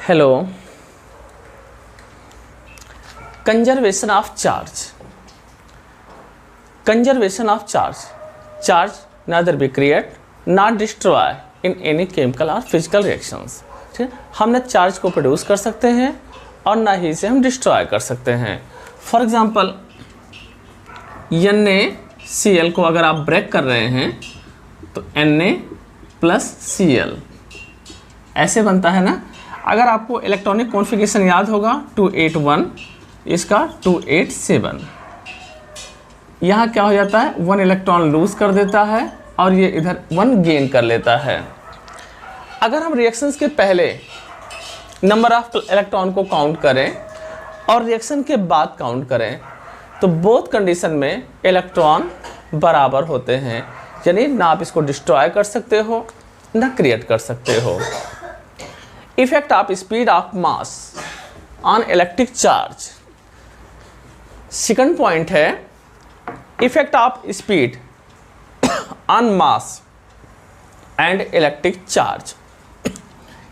Hello. Conservation of charge. Conservation of charge neither be create nor destroy in any chemical or physical reactions। ठीक है, हम न charge को produce कर सकते हैं और ना ही इसे हम डिस्ट्रॉय कर सकते हैं। फॉर एग्जांपल NaCl को अगर आप ब्रेक कर रहे हैं तो Na+Cl ऐसे बनता है ना। अगर आपको इलेक्ट्रॉनिक कॉन्फ़िगरेशन याद होगा 281, इसका 287, यहाँ क्या हो जाता है 1 इलेक्ट्रॉन लूज कर देता है और ये इधर 1 गेन कर लेता है। अगर हम रिएक्शंस के पहले नंबर ऑफ इलेक्ट्रॉन को काउंट करें और रिएक्शन के बाद काउंट करें तो बोथ कंडीशन में इलेक्ट्रॉन बराबर होते हैं, यानी ना आप इसको डिस्ट्रॉय कर सकते हो ना क्रिएट कर सकते हो। Effect of speed of mass on electric charge. Second point है effect of speed on mass and electric charge.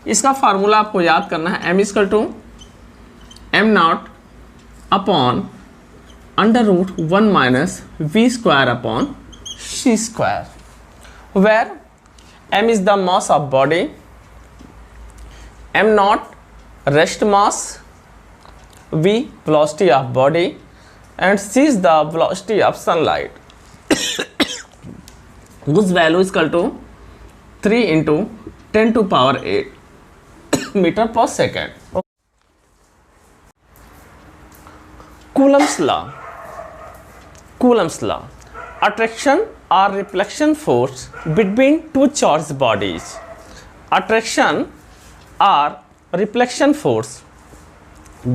इसका फार्मूला आपको याद करना है, m=m0 upon √1 - v² upon c², where m is the mass of body, m0 rest mass, v velocity of body and c is the velocity of sunlight whose value is equal to 3 × 10⁸ meter per second. Coulomb's law. Coulomb's law. Attraction or repulsion force between two charged bodies. Attraction or repulsion force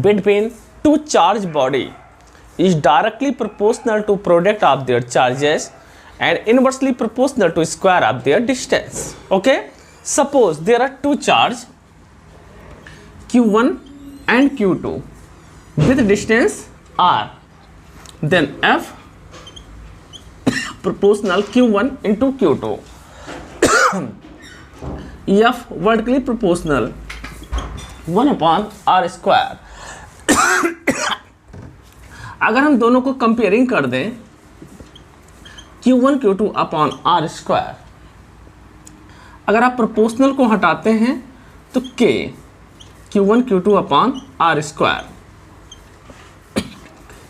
between two charged body is directly proportional to product of their charges and inversely proportional to square of their distance. Okay, suppose there are two charge q1 and q2 with distance r, then f proportional q1 into q2 f vertically proportional 1/r²। अगर हम दोनों को comparing कर दें q1 q2 upon r², अगर आप proportional को हटाते हैं तो k q1 q2 upon r²,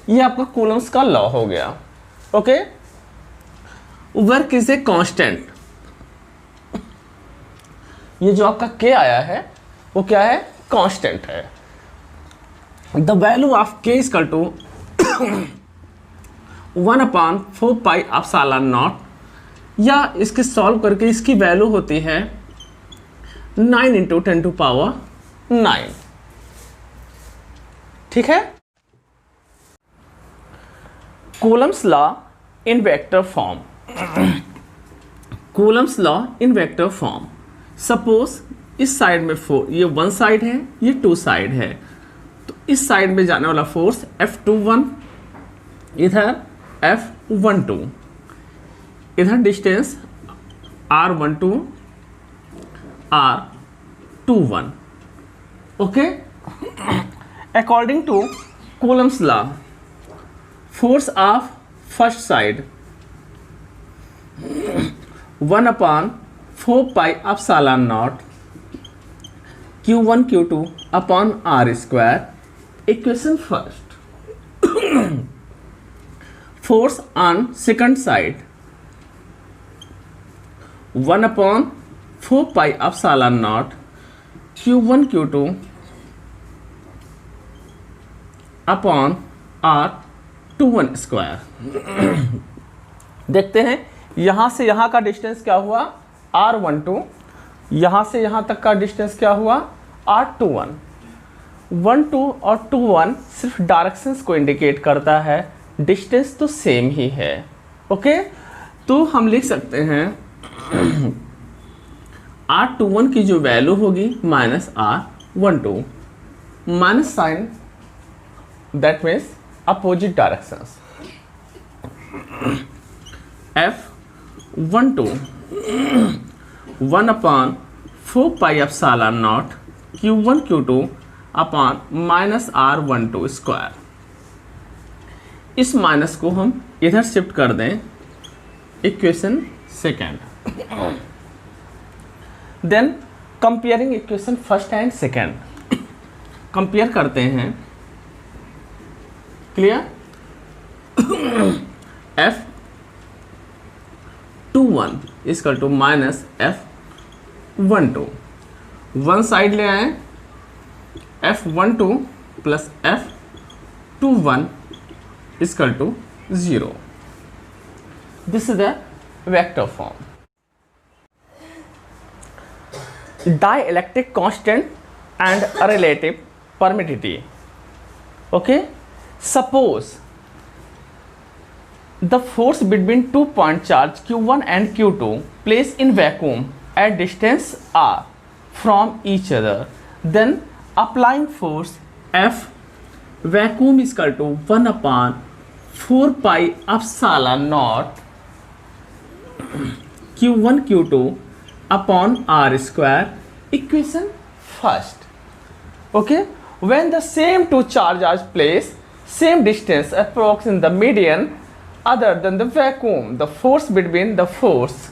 ये आपका कूलम्स का लॉ हो गया। Okay, work is a constant. ये जो आपका k आया है वो क्या है, कांस्टेंट है। The value of k is equal to 1/4πε0, या इसके सॉल्व करके इसकी वैल्यू होती है 9 × 10⁹। ठीक है। Coulomb's law in vector form. Coulomb's law in vector form. Suppose इस साइड में ये 1 साइड है, ये 2 साइड है, तो इस साइड में जाने वाला फोर्स F21, इधर F12, इधर distance R12 R21। Okay, according to Coulomb's law, force of first side 1/4πε0 q1 q2 upon r²। Equation first. Force on second side 1/4πε0 q1 q2 upon r21²। देखते हैं यहाँ से यहाँ का डिस्टेंस क्या हुआ r12, यहाँ से यहाँ तक का डिस्टेंस क्या हुआ r21। 1 2 और 2 1 सिर्फ डायरेक्शंस को इंडिकेट करता है, डिस्टेंस तो सेम ही है। ओके, तो हम लिख सकते हैं r21 की जो वैल्यू होगी -r12, minus sign, that means opposite directions. F12 1/4πε0 Q1 Q2 upon minus R12 square. इस माइनस को हम इधर शिफ्ट कर दें equation second. Then comparing equation first and second, compare करते हैं। Clear? F21 equal to minus F12, one side ले आए, F12 plus F21 equal to 0। This is the vector form. Dielectric constant and a relative permittivity. Okay, suppose the force between 2 point charge Q1 and Q2 placed in vacuum at distance r from each other, then applying force F vacuum is equal to 1 upon 4 pi epsilon naught Q1 Q2 upon r square, equation first. Okay, when the same two charges are placed same distance approx in the median other than the vacuum, the force between the force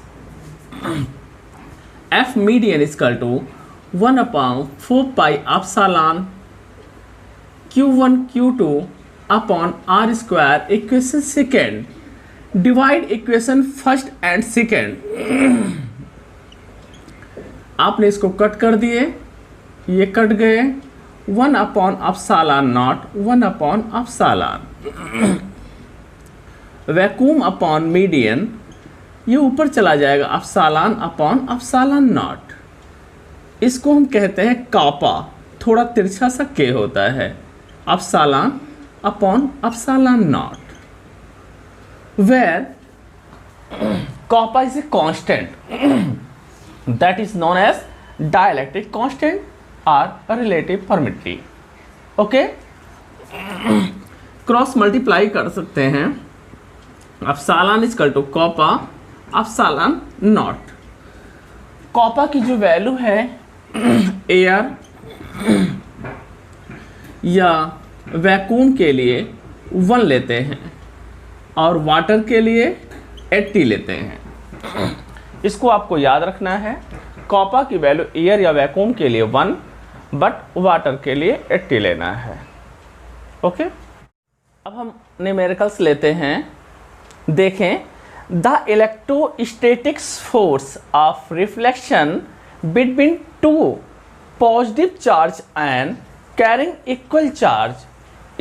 F median is equal to 1 upon 4 pi epsilon Q1 Q2 upon r square, equation second. Divide equation first and second. आपने इसको cut कर दिए, ये cut गए, 1 upon epsilon not 1 upon epsilon, vacuum upon median, ये ऊपर चला जाएगा एप्सिलॉन अपॉन एप्सिलॉन नॉट। इसको हम कहते हैं कापा, थोड़ा तिरछा सा के होता है, epsilon upon epsilon naught, where kappa is a constant that is known as dielectric constant or a relative permittivity. Okay, cross multiply कर सकते हैं, epsilon is equal to kappa epsilon naught. Kappa की जो वैल्यू है air या vacuum के लिए 1 लेते हैं और वाटर के लिए 80 लेते हैं। इसको आपको याद रखना है, कॉपर की वैल्यू एयर या वैक्यूम के लिए 1 बट वाटर के लिए 80 लेना है। ओके, अब हम न्यूमेरिकल्स लेते हैं। देखें, the electrostatics force of reflection between two positive charge and carrying equal charge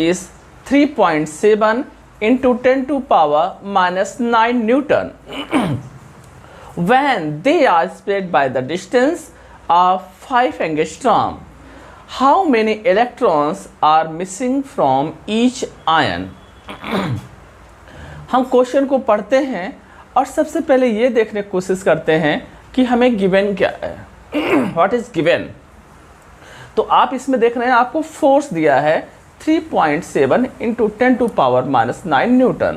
is 3.7 into 10 to power minus 9 Newton when they are spread by the distance of 5 angstrom. How many electrons are missing from each ion? हम question को पढ़ते हैं और सबसे पहले ये देखने की कोशिश करते हैं कि हमें गिवन क्या है, व्हाट इज गिवन। तो आप इसमें देख रहे हैं, आपको फोर्स दिया है 3.7 into 10 to power minus 9 newton.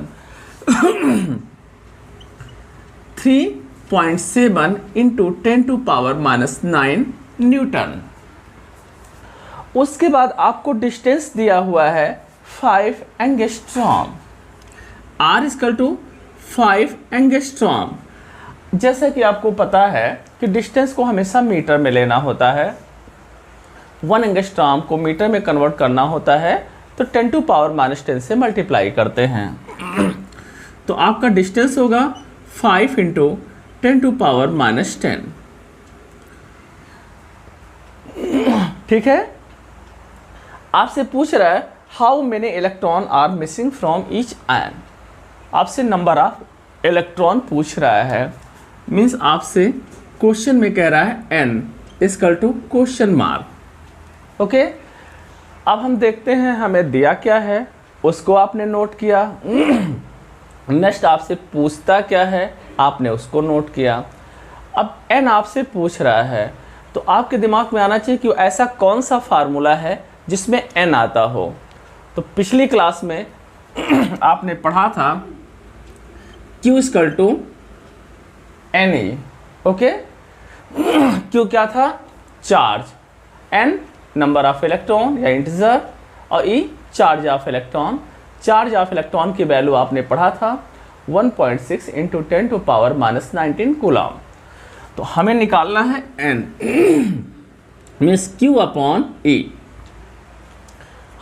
3.7 into 10 to power minus 9 newton. उसके बाद आपको डिस्टेंस दिया हुआ है 5 angstrom, R equal to 5 angstrom. जैसे कि आपको पता है कि डिस्टेंस को हमेशा मीटर में लेना होता है, 1 एंगस्ट्रॉम को मीटर में कन्वर्ट करना होता है, तो 10 टू पावर माइनस 10 से मल्टीप्लाई करते हैं। तो आपका डिस्टेंस होगा 5 इंटू 10 टू पावर माइनस 10। ठीक है, आपसे पूछ रहा है how many electron are missing from each ion. आपसे नंबर ऑफ इलेक्ट्रॉन पूछ रहा है, मीन्स आपसे क्वेश्चन में कह रहा है n equal to question mark. Okay, अब हम देखते हैं हमें दिया क्या है, उसको आपने नोट किया। नेक्स्ट आपसे पूछता क्या है, आपने उसको नोट किया। अब n आपसे पूछ रहा है, तो आपके दिमाग में आना चाहिए कि ऐसा कौन सा फार्मूला है जिसमें n आता हो। तो पिछली क्लास में आपने पढ़ा था Q equal to NE। Okay, Q क्या था, charge, n number of electron या इंटीजर, और e charge of electron. Charge of electron की वैल्यू आपने पढ़ा था 1.6 इंटू 10⁻⁻19 कूलम। तो हमें निकालना है n means q upon e।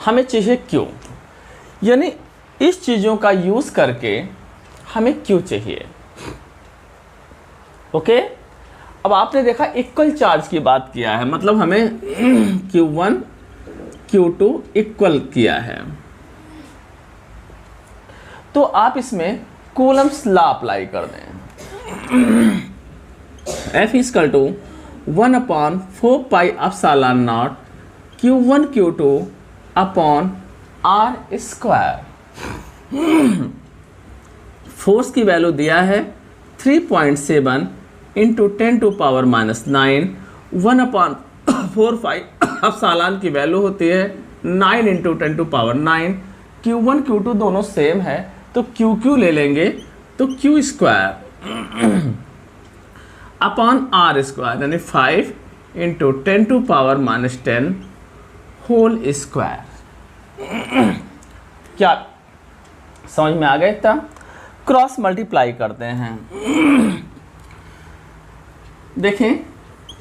हमें चाहिए q, यानी इस चीज़ों का यूज़ करके हमें q चाहिए। ओके, अब आपने देखा इक्वल चार्ज की बात किया है, मतलब हमें Q1 Q2 इक्वल किया है, तो आप इसमें कूलम्स लॉ अप्लाई कर दें। F equal to 1/4πε0 Q1 Q2 upon R square. Force की वैल्यू दिया है 3.7 इंटू 10⁻⁹, 1/4πε की वैल्यू होती है 9 इंटू 10⁹। Q1 Q2 दोनों सेम है, तो QQ ले लेंगे, तो Q square upon R square, यानी 5 इंटू 10⁻⁻10 होल स्क्वायर। क्या समझ में आ गया? इतना क्रॉस मल्टीप्लाई करते हैं। देखें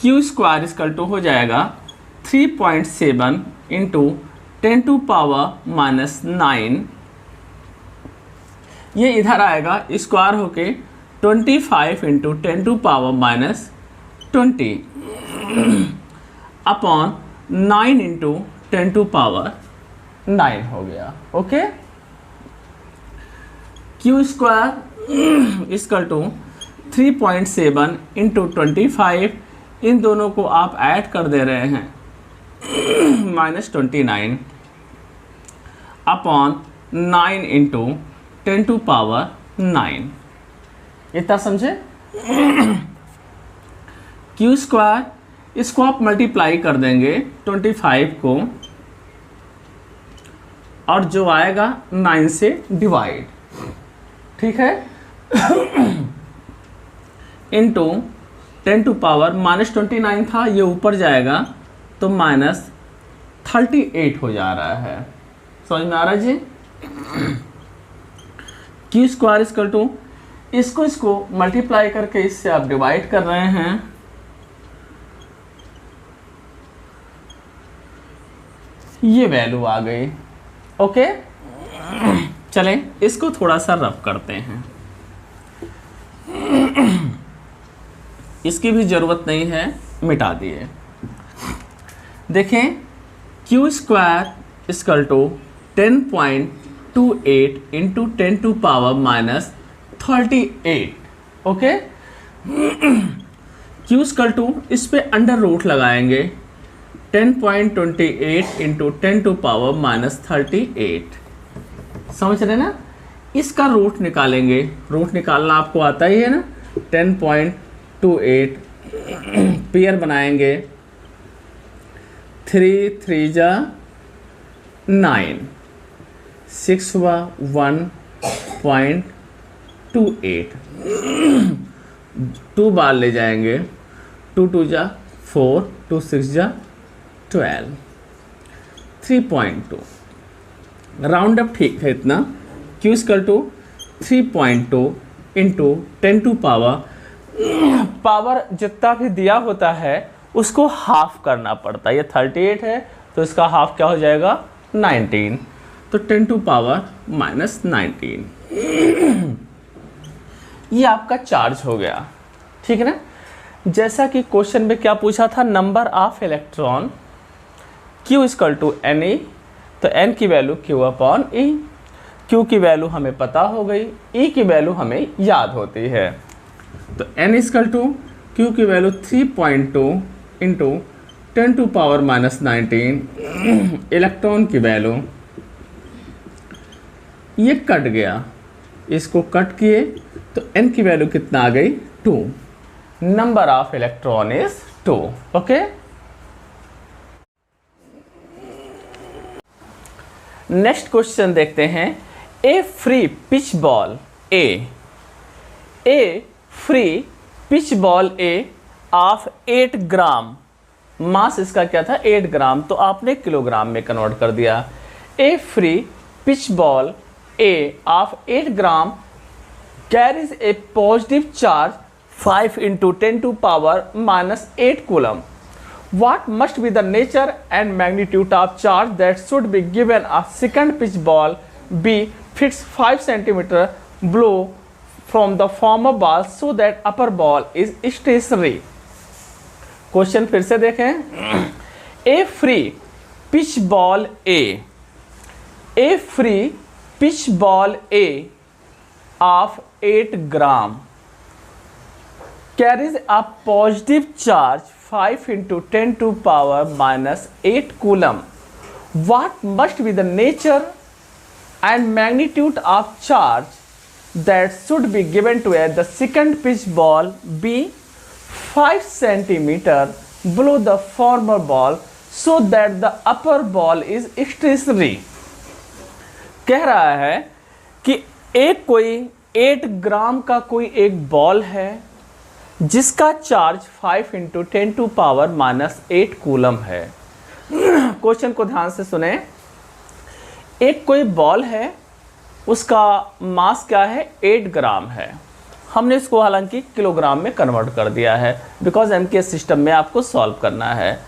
Q स्क्वायर इक्वल टू हो जाएगा 3.7 इंटू 10⁻⁹, ये इधर आएगा स्क्वायर होके 25 इंटू 10⁻20 अपॉन 9 इंटू 10⁻9 हो गया। Okay, Q square equal to 3.7 into 25, इन दोनों को आप ऐड कर दे रहे हैं -29 अपॉन 9 इंटू 10⁻9। इतना समझे? Q स्क्वायर, इसको आप मल्टीप्लाई कर देंगे 25 को, और जो आएगा 9 से डिवाइड, ठीक है, इंटू 10⁻29 था, ये ऊपर जाएगा तो -38 हो जा रहा है। समझ में आ रहा है जी? Q स्क्वायर इक्वल टू, इसको मल्टीप्लाई करके इससे आप डिवाइड कर रहे हैं, ये वैल्यू आ गई। ओके, चलें इसको थोड़ा सा रफ करते हैं, इसकी भी ज़रूरत नहीं है, मिटा दिए। देखें Q square equal to 10.28 into 10⁻⁻38। Okay, Q equal to, इस पे अंडर रूट लगाएंगे 10.28 इंटू 10⁻�38। समझ रहे ना? इसका रूट निकालेंगे, रूट निकालना आपको आता ही है ना। 10.28 पेयर बनाएंगे, 3 3 जा 9, 6 हुआ 1.28, 2 बार ले जाएंगे, 2 2 जा 4, 2 6 जा 12, 3.2 राउंड अप, ठीक है इतना। Q equal to 3.2 into 10⁻, power जितना भी दिया होता है उसको हाफ करना पड़ता है। ये 38 है तो इसका हाफ क्या हो जाएगा? 19, तो 10⁻⁻19। ये आपका चार्ज हो गया, ठीक है ना। जैसा कि क्वेश्चन में क्या पूछा था, number of electron Q equal to NE, तो N की value Q upon E, Q की वैल्यू हमें पता हो गई, E की वैल्यू हमें याद होती है। तो N इक्वल टू Q की वैल्यू 3.2 इंटू 10⁻⁻19, इलेक्ट्रॉन की वैल्यू, ये कट गया, इसको कट किए तो N की वैल्यू कितना आ गई? 2। Number of electron is 2। Okay, next question देखते हैं। A free pith ball A free pith ball A of 8 gram mass इसका क्या था 8 ग्राम, तो आपने किलोग्राम में कन्वर्ट कर दिया। A free pith ball A of 8 gram carries a positive charge 5 into 10 to power minus 8 coulomb. What must be the nature and magnitude of charge that should be given a second pitch ball B fits 5 cm below from the former ball so that upper ball is stationary? Question फिर से देखें। A free pith ball A free pith ball A of 8 gram carries a positive charge 5 into 10 to power minus 8 coulomb. What must be the nature and magnitude of charge that should be given to the second pitch ball B 5 centimeter below the former ball so that the upper ball is stationary? कह रहा है कि एक कोई 8 ग्राम का कोई एक ball है जिसका charge 5 into 10 to power minus 8 coulomb है। क्वेश्चन को ध्यान से सुने। एक कोई बॉल है, उसका मास क्या है 8 ग्राम है। हमने इसको हालांकि किलोग्राम में कन्वर्ट कर दिया है बिकॉज एमकेएस सिस्टम में आपको सॉल्व करना है।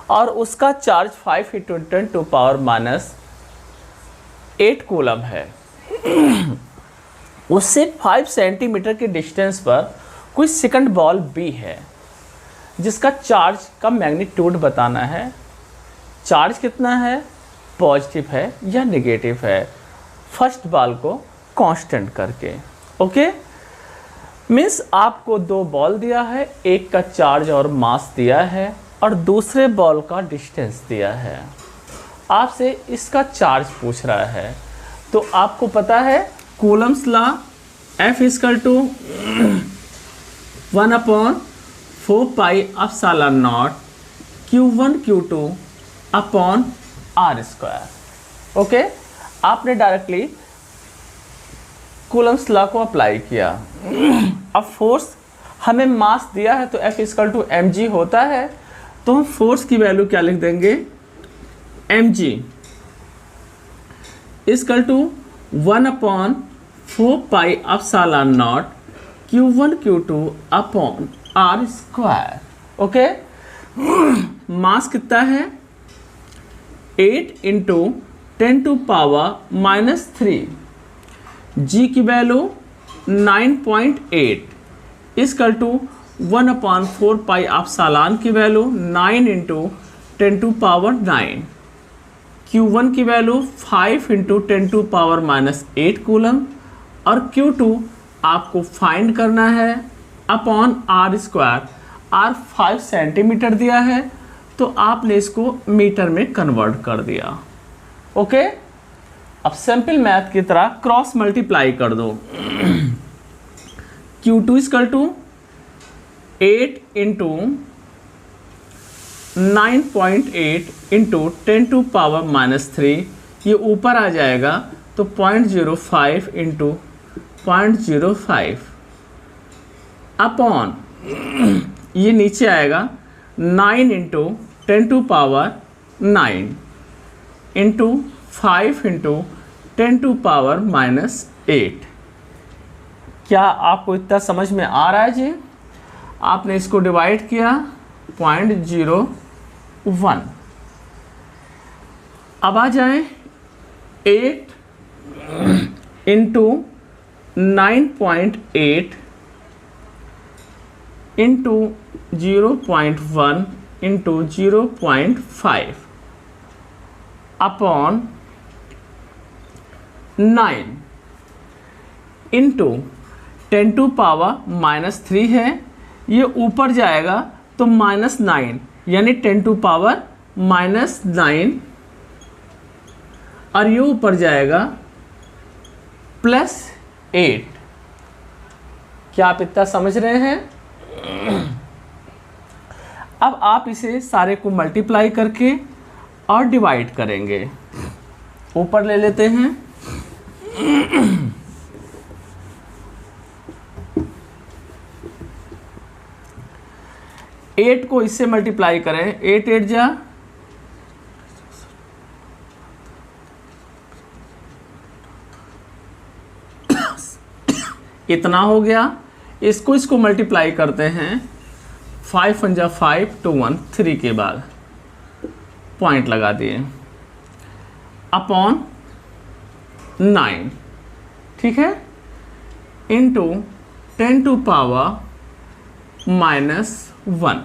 और उसका charge 5 into 10 to power minus 8 coulomb है। उससे 5 सेंटीमीटर के डिस्टेंस पर कोई सेकंड बॉल बी है जिसका चार्ज का मैग्नीट्यूड बताना है। चार्ज कितना है, पॉजिटिव है या नेगेटिव है, फर्स्ट बॉल को कांस्टेंट करके। ओके, मीन्स आपको दो बॉल दिया है, एक का चार्ज और मास दिया है और दूसरे बॉल का डिस्टेंस दिया है। आपसे इसका चार्ज पूछ रहा है तो आपको पता है Coulomb's law F = 1/4πε0 Q1 Q2 upon r²। Okay, आपने डायरेक्टली कूलम्स लॉ को अप्लाई किया। अब फोर्स हमें मास दिया है तो F = mg होता है, तो हम फोर्स की वैल्यू क्या लिख देंगे, mg = 1/4πε0 Q1 Q2 upon r²। Okay, मास कितना है 8 into 10 to power -3, g की वैल्यू 9.8 = 1/4πε की value 9 into 10 to power 9, Q1 की value 5 into 10 to power -8 coulomb और Q2 आपको फाइंड करना है अपॉन r²। r 5 सेंटीमीटर दिया है तो आपने इसको मीटर में कन्वर्ट कर दिया। ओके, अब सिंपल मैथ की तरह क्रॉस मल्टीप्लाई कर दो। Q2 = 8 into 9.8 into 10 to power -3, ये ऊपर आ जाएगा तो 0.05 into 0.05 अपॉन ये नीचे आएगा 9 into 10 to power 9 into 5 into 10 to power -8। क्या आपको इतना समझ में आ रहा है जी? आपने इसको डिवाइड किया 0.01। अब आ जाए 8 into 9.8 into 0.1 into 0.5 upon 9 into 10 to power -3 है, ये ऊपर जाएगा तो -9 यानी 10 to power -9 और ये ऊपर जाएगा +8। क्या आप इतना समझ रहे हैं? अब आप इसे सारे को मल्टीप्लाई करके और डिवाइड करेंगे। ऊपर ले लेते हैं 8 को इससे मल्टीप्लाई करें, 8 8 जा, इतना हो गया। इसको मल्टीप्लाई करते हैं, 5 1 जा 5, 2 1 3 के बाद पॉइंट लगा दिए, अपॉन 9, ठीक है, इंटू 10 टू पावर -1।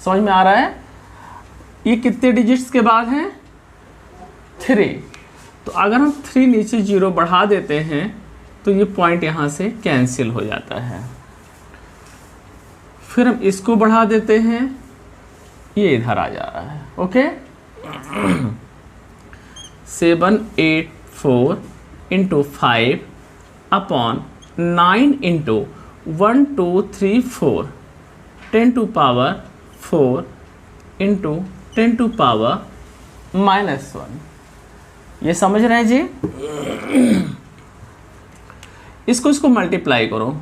समझ में आ रहा है? ये कितने डिजिट्स के बाद हैं? 3। तो अगर हम 3 नीचे 0 बढ़ा देते हैं तो ये पॉइंट यहाँ से कैंसिल हो जाता है। फिर हम इसको बढ़ा देते हैं, ये इधर आ जा रहा है। Okay, 7 8 4 into 5 upon 9 into 1 2 3 4, 10 to power 4 into 10 to power -1। ये समझ रहे हैं जी? इसको मल्टीप्लाई करो,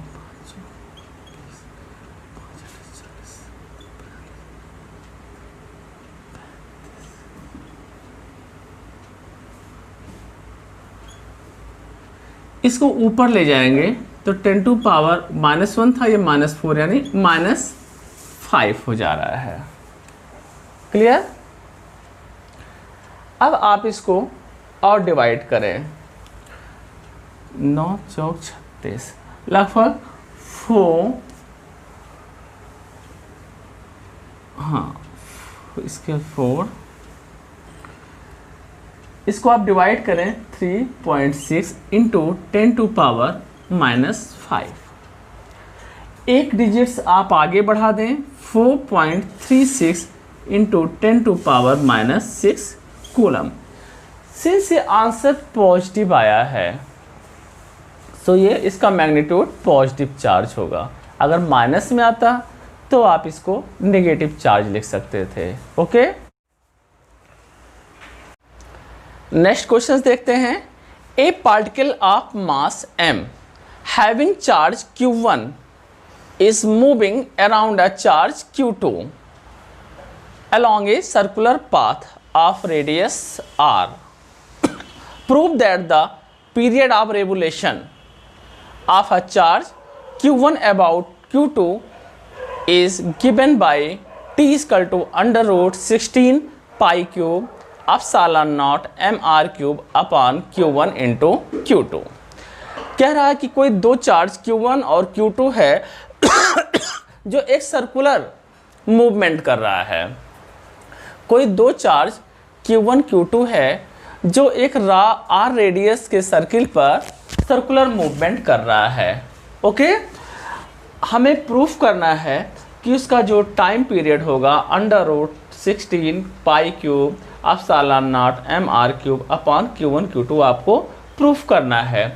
इसको ऊपर ले जाएंगे तो 10 टू पावर -1 था, ये -4 यानी -5 हो जा रहा है। क्लियर? अब आप इसको और डिवाइड करें, 9 चौक 36, लगभग 4, हाँ इसके 4, इसको आप डिवाइड करें 3.6 इंटू 10 टू पावर -5। एक डिजिट्स आप आगे बढ़ा दें, 4.36 into 10 to power -6 coulomb. Since ये आंसर पॉजिटिव आया है तो ये इसका मैग्नीट्यूड पॉजिटिव चार्ज होगा। अगर माइनस में आता तो आप इसको नेगेटिव चार्ज लिख सकते थे। ओके, नेक्स्ट क्वेश्चन देखते हैं। ए particle of mass m having charge q1 is moving around a charge q2 along a circular path of radius r. Prove that the period of revolution of a charge q1 about q2 is given by t equal to √16 pi cube epsilon naught mr cube upon q1 into q2। कह रहा है कि कोई दो charge q1 और q2 है जो एक सर्कुलर मूवमेंट कर रहा है। कोई दो चार्ज q1 q2 है जो एक r रेडियस के सर्किल पर सर्कुलर मूवमेंट कर रहा है। ओके, हमें प्रूफ करना है कि उसका जो टाइम पीरियड होगा √16 पाई cube epsilon not mr cube upon q1 q2 आपको प्रूफ करना है।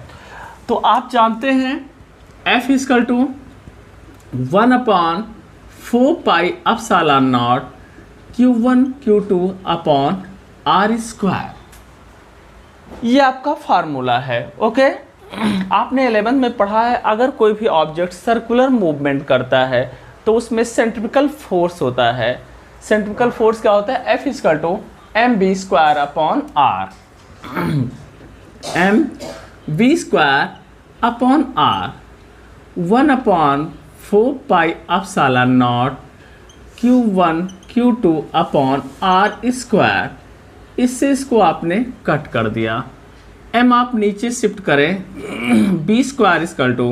तो आप जानते हैं F equal to 1/4 pi epsilon naught q1 q2 upon r square, ये आपका फार्मूला है। ओके, आपने 11th में पढ़ा है अगर कोई भी ऑब्जेक्ट सर्कुलर मूवमेंट करता है तो उसमें सेंट्रिपिकल फोर्स होता है। सेंट्रिपिकल फोर्स क्या होता है? F equal to mv² upon r, mv² upon r, 1/4 pi epsilon naught q1 q2 upon r square. इससे इसको आपने कट कर दिया, m आप नीचे शिफ्ट करें, b² equal to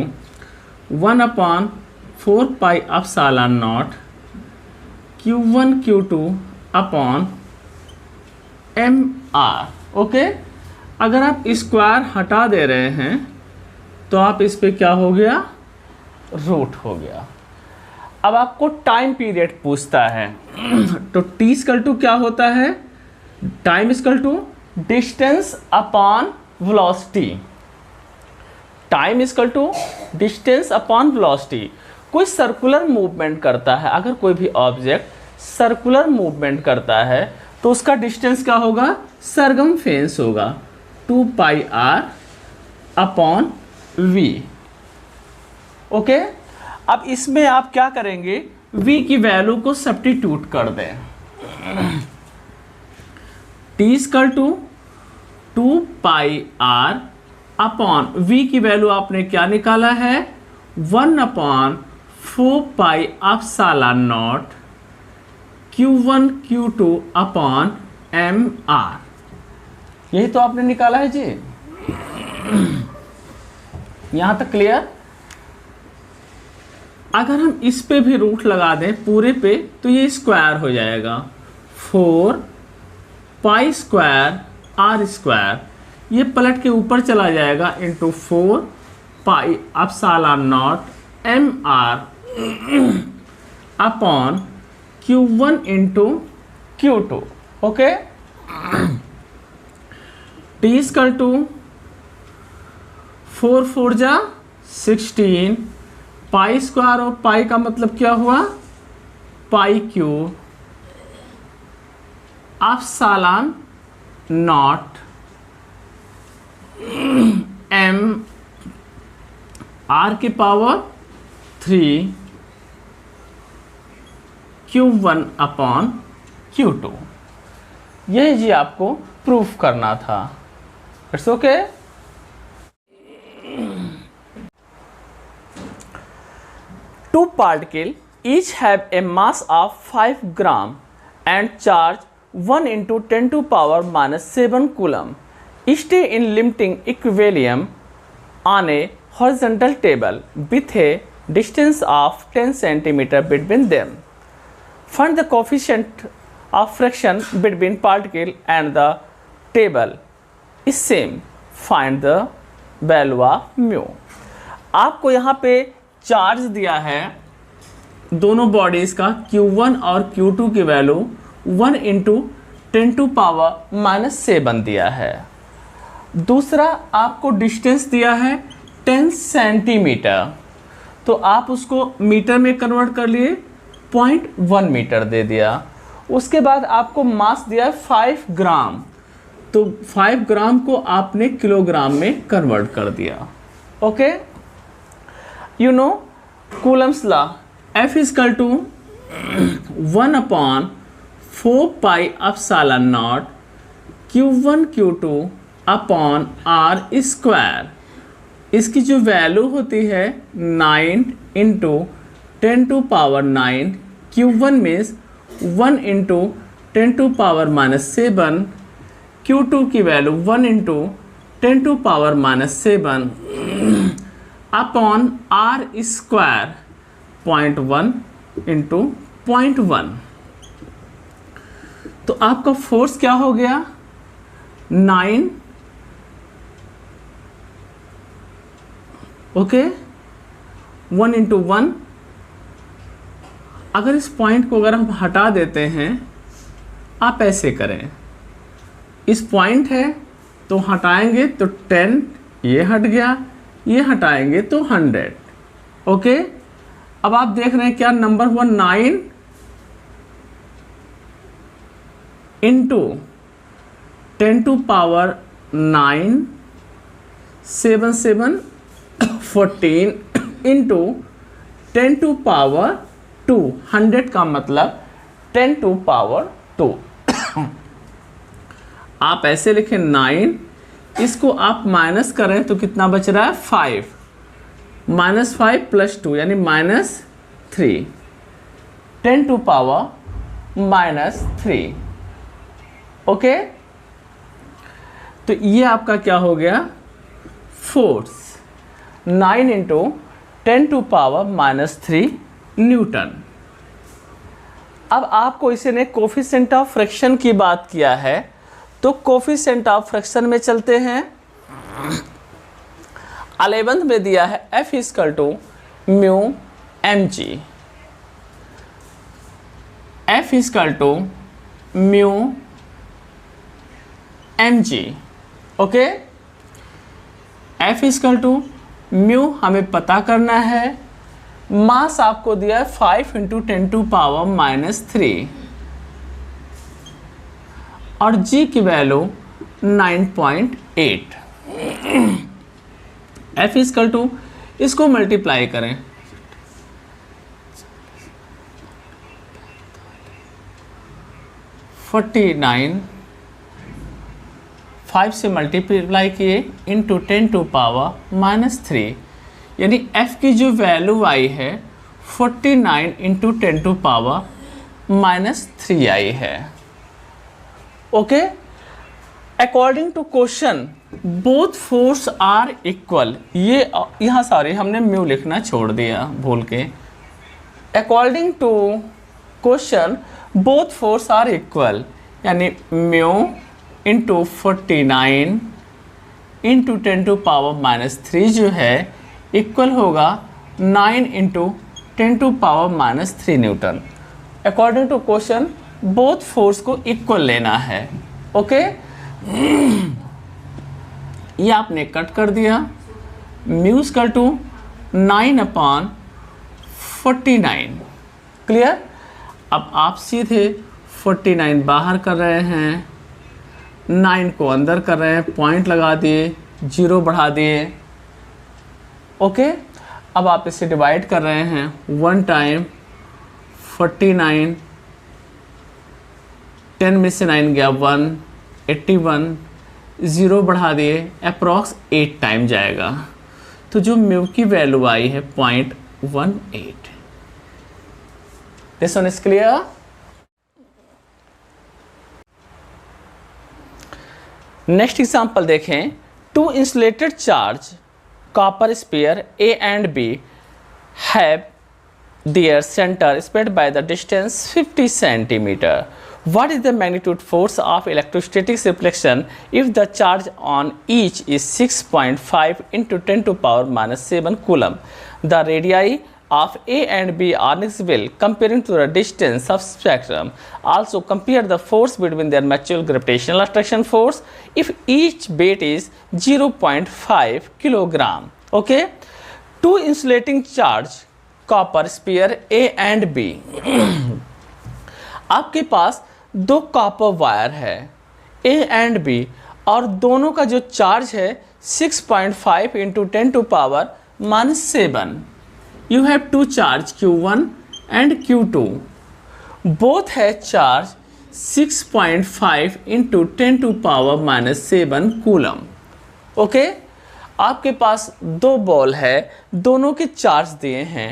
1/4 pi epsilon naught q1 q2 upon mr। Okay, अगर आप स्क्वायर हटा दे रहे हैं तो आप इस पे क्या हो गया? रूट हो गया। अब आपको टाइम पीरियड पूछता है तो t इक्वल टू क्या होता है? Time equal to distance upon velocity. Time equal to distance upon velocity. कोई सर्कुलर मूवमेंट करता है, अगर कोई भी ऑब्जेक्ट सर्कुलर मूवमेंट करता है तो उसका डिस्टेंस क्या होगा? सरकमफेरेंस होगा, 2 pi r upon v। Okay, अब इसमें आप क्या करेंगे? v की वैल्यू को सब्स्टिट्यूट कर दें। t equal to 2 pi r upon v की वैल्यू आपने क्या निकाला है 1/4 pi epsilon naught q1 q2 upon mr, यही तो आपने निकाला है जी। यहां तक क्लियर? अगर हम इस पे भी रूट लगा दें पूरे पे तो ये स्क्वायर हो जाएगा 4 पाई स्क्वायर आर स्क्वायर, ये पलट के ऊपर चला जाएगा into 4 pi epsilon naught M R upon Q1 into Q2। Okay, T equal to 4 4 जा 16 पाई स्क्वायर, और पाई का मतलब क्या हुआ pi cube epsilon naught M R की पावर 3 Q1 अपॉन Q2। यही जी आपको प्रूफ करना था। It's okay. Two particles each have a mass of 5 gram and charge 1 into 10 to power minus 7 coulomb stay in limiting equilibrium on a horizontal table with a distance of 10 cm between them. Find the coefficient of friction between particle and the table is same. Find the value of mu. आपको यहाँ पे charge दिया है दोनों bodies का Q1 और Q2 की value 1 into 10 to power minus 7 दिया है। दूसरा आपको डिस्टेंस दिया है 10 सेंटीमीटर, तो आप उसको मीटर में कन्वर्ट कर लिए 0.1 मीटर दे दिया। उसके बाद आपको मास दिया है 5 ग्राम, तो 5 ग्राम को आपने किलोग्राम में कन्वर्ट कर दिया। Okay, you know Coulomb's law, F is equal to 1/4 pi epsilon naught Q1 Q2 upon R square. इसकी जो वैल्यू होती है 9 into 10 to power 9, Q1 means 1 into 10 to power minus 7, Q2 की value 1 into 10 to power minus 7 upon R square 0.1 into 0.1। तो आपका force क्या हो गया 9, ओके, 1 इंटू 1। अगर इस पॉइंट को अगर हम हटा देते हैं, आप ऐसे करें, इस पॉइंट है तो हटाएंगे तो 10, ये हट गया, ये हटाएंगे तो 100। ओके, अब आप देख रहे हैं क्या नंबर हुआ 9 into 10 to power 9, 7 7 14 into 10 to power 2, 100 का मतलब 10 टू पावर 2। आप ऐसे लिखें 9, इसको आप माइनस करें तो कितना बच रहा है 5, -5 + 2 यानी -3, 10 टू पावर -3। ओके, तो ये आपका क्या हो गया force 9 into 10 to power -3 newton. अब आपको इसी ने कोफिशिएंट ऑफ फ्रिक्शन की बात किया है, तो कोफिशिएंट ऑफ फ्रिक्शन में चलते हैं। 11th में दिया है F equal to mu mg, F equal to mu mg। Okay, F equal to mu हमें पता करना है, मास आपको दिया है 5 इंटू 10 टू पावर -3 और G की वैल्यू 9.8। F इक्वल टू, इसको मल्टीप्लाई करें 49 5 से मल्टीप्लाई किए इंटू 10⁻³ यानी f की जो वैल्यू आई है 49 इंटू 10⁻³ आई है। Okay, according to question both force are equal, ये यहाँ सारे हमने म्यू लिखना छोड़ दिया भूल के। According to question both force are equal यानी म्यू इंटू 49 इंटू 10⁻³ जो है इक्वल होगा 9 into 10⁻³ newton. According to question both force को इक्वल लेना है। ओके, ये आपने कट कर दिया, म्यू इक्वल टू 9/49। क्लियर। अब आप सीधे 49 बाहर कर रहे हैं, 9 को अंदर कर रहे हैं, पॉइंट लगा दिए, 0 बढ़ा दिए। ओके, अब आप इसे डिवाइड कर रहे हैं 1 टाइम 49, 10 में से 9 गया 1, 81, 0 बढ़ा दिए, अप्रॉक्स 8 टाइम जाएगा। तो जो म्यू की वैल्यू आई है 0.18। This one is clear. Next example देखें। Two insulated charge copper sphere A and B have their center split by the distance 50 centimeter. What is the magnitude force of electrostatic repulsion if the charge on each is 6.5 into 10⁻⁷ coulomb? The radii of A and B are negligible comparing to the distance of spectrum. Also compare the force between their mutual gravitational attraction force if each weight is 0.5 kilogram. Okay, two insulating charge copper sphere A and B. आपके पास दो copper wire है A and B और दोनों का जो charge है 6.5 into 10⁻⁷। You have two charge Q1 and Q2. Both have charge 6.5 into 10⁻⁷ coulomb. Okay, आपके पास दो बॉल है, दोनों के चार्ज दिए हैं,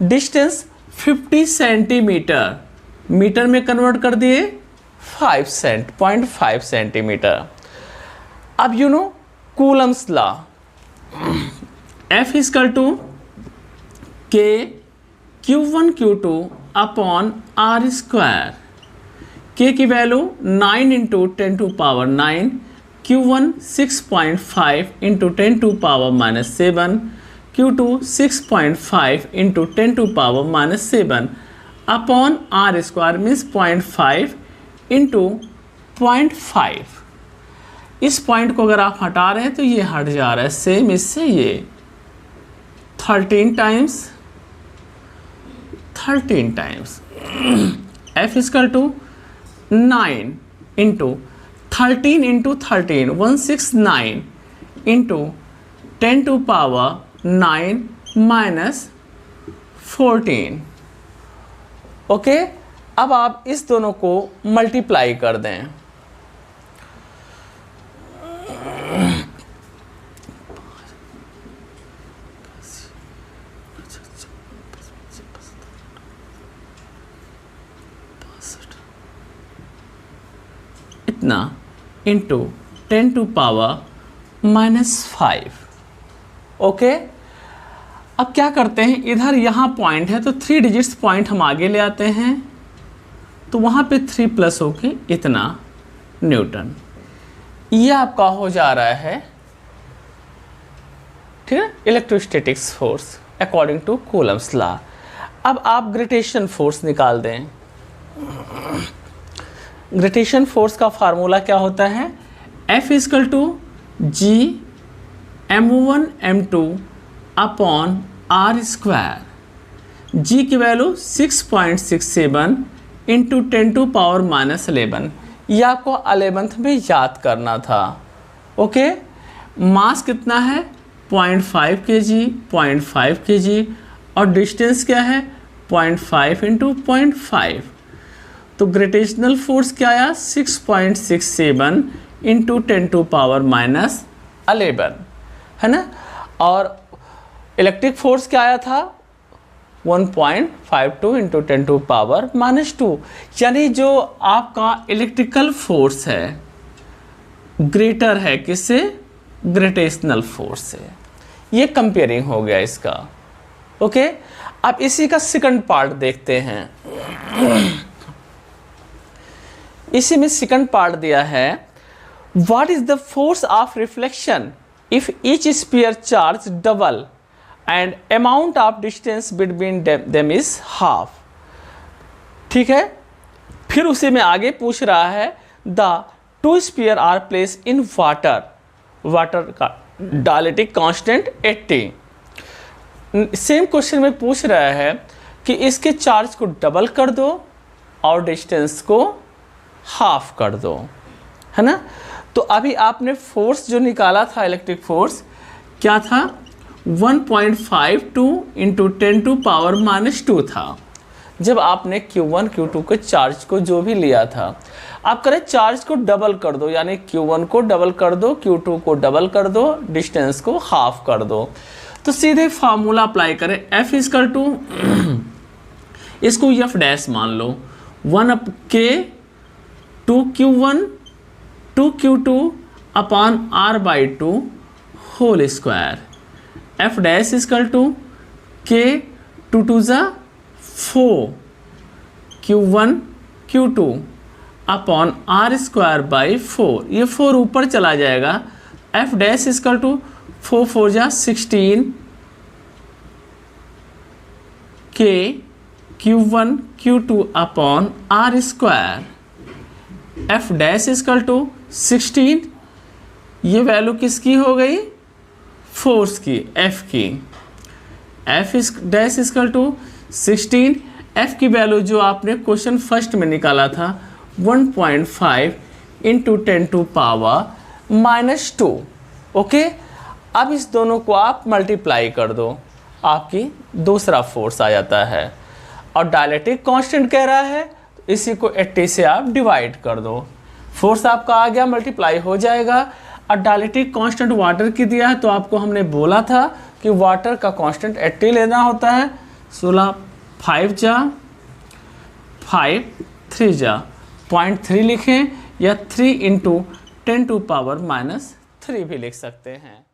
डिस्टेंस 50 सेंटीमीटर, मीटर में कन्वर्ट कर दिए 0.5 सेंटीमीटर। अब you know coulomb's law, F equal to K Q1 Q2 upon R square. K की value 9 into 10⁹, Q1 6.5 into 10⁻⁷, Q2 6.5 into 10⁻⁷ upon R square means 0.5 into 0.5। इस point को अगर आप हटा रहे हैं तो ये हट जा रहा है, सेम इससे ये 13 times. F equal to 9 into 13 into 13 169 into 10⁻⁹ minus 14। ओके, अब आप इस दोनों को मल्टीप्लाई कर दें। इतना इंटू 10⁻⁻5। ओके, अब क्या करते हैं, इधर यहाँ पॉइंट है तो 3 डिजिट्स पॉइंट हम आगे ले आते हैं, तो वहाँ पे 3 प्लस होके इतना न्यूटन, ये आपका हो जा रहा है, ठीक है, electrostatics force according to Coulomb's law. अब आप ग्रेविटेशन फोर्स निकाल दें। ग्रेविटेशन फोर्स का फार्मूला क्या होता है, F equal to G m1 m2 upon R square. G की वैल्यू 6.67 इंटू 10⁻⁻11, ये आपको 11th में याद करना था। ओके, मास कितना है 0.5 kg और डिस्टेंस क्या है 0.5 इंटू 0.5। तो ग्रेविटेशनल फोर्स क्या आया 6.67 इंटू 10 टू पावर माइनस 11, है ना। और इलेक्ट्रिक फोर्स क्या आया था 1.52 इंटू 10 टू पावर माइनस 2। यानी जो आपका इलेक्ट्रिकल फोर्स है ग्रेटर है किससे, ग्रेविटेशनल फोर्स से। ये कंपेयरिंग हो गया इसका। ओके, अब इसी का सेकंड पार्ट देखते हैं। इसी में सेकंड पार्ट दिया है, what is the force of reflection if each sphere charge double and amount of distance between them is half. ठीक है, फिर उसी में आगे पूछ रहा है the two sphere are place in water, water का डायलेक्ट्रिक कांस्टेंट 80। सेम क्वेश्चन में पूछ रहा है कि इसके चार्ज को डबल कर दो और डिस्टेंस को हाफ कर दो, है ना। तो अभी आपने फोर्स जो निकाला था इलेक्ट्रिक फोर्स क्या था 1.52 इंटू 10 टू पावर माइनस 2 था, जब आपने Q1 Q2 के चार्ज को जो भी लिया था। आप करें चार्ज को डबल कर दो, यानी Q1 को डबल कर दो, Q2 को डबल कर दो, डिस्टेंस को हाफ कर दो। तो सीधे फार्मूला अप्लाई करें, F इक्वल टू इसको F डैश मान लो 1K 2Q1 2Q2 upon R/2 whole square. F dash equal to K 2 2 जा 4 Q1 Q2 upon R square by 4। ये 4 ऊपर चला जाएगा। F डैश इक्वल टू 4 4 जा 16 K Q1 Q2 upon R square. F dash equal to 16, ये value किसकी हो गई, फोर्स की, F की। F dash equal to 16, F की वैल्यू जो आपने क्वेश्चन फर्स्ट में निकाला था 1.5 into 10 to power minus 2। Okay, अब इस दोनों को आप मल्टीप्लाई कर दो, आपकी दूसरा फोर्स आ जाता है। और डायलेक्ट्रिक कांस्टेंट कह रहा है, तो इसी को 80 से आप डिवाइड कर दो, फोर्स आपका आ गया, मल्टीप्लाई हो जाएगा। और डायलेक्ट्रिक कांस्टेंट वाटर की दिया है, तो आपको हमने बोला था कि वाटर का कांस्टेंट 80 लेना होता है। 16 5 जा 5 3 जा 0.3 लिखें, या 3 इंटू 10 टू पावर माइनस 3 भी लिख सकते हैं।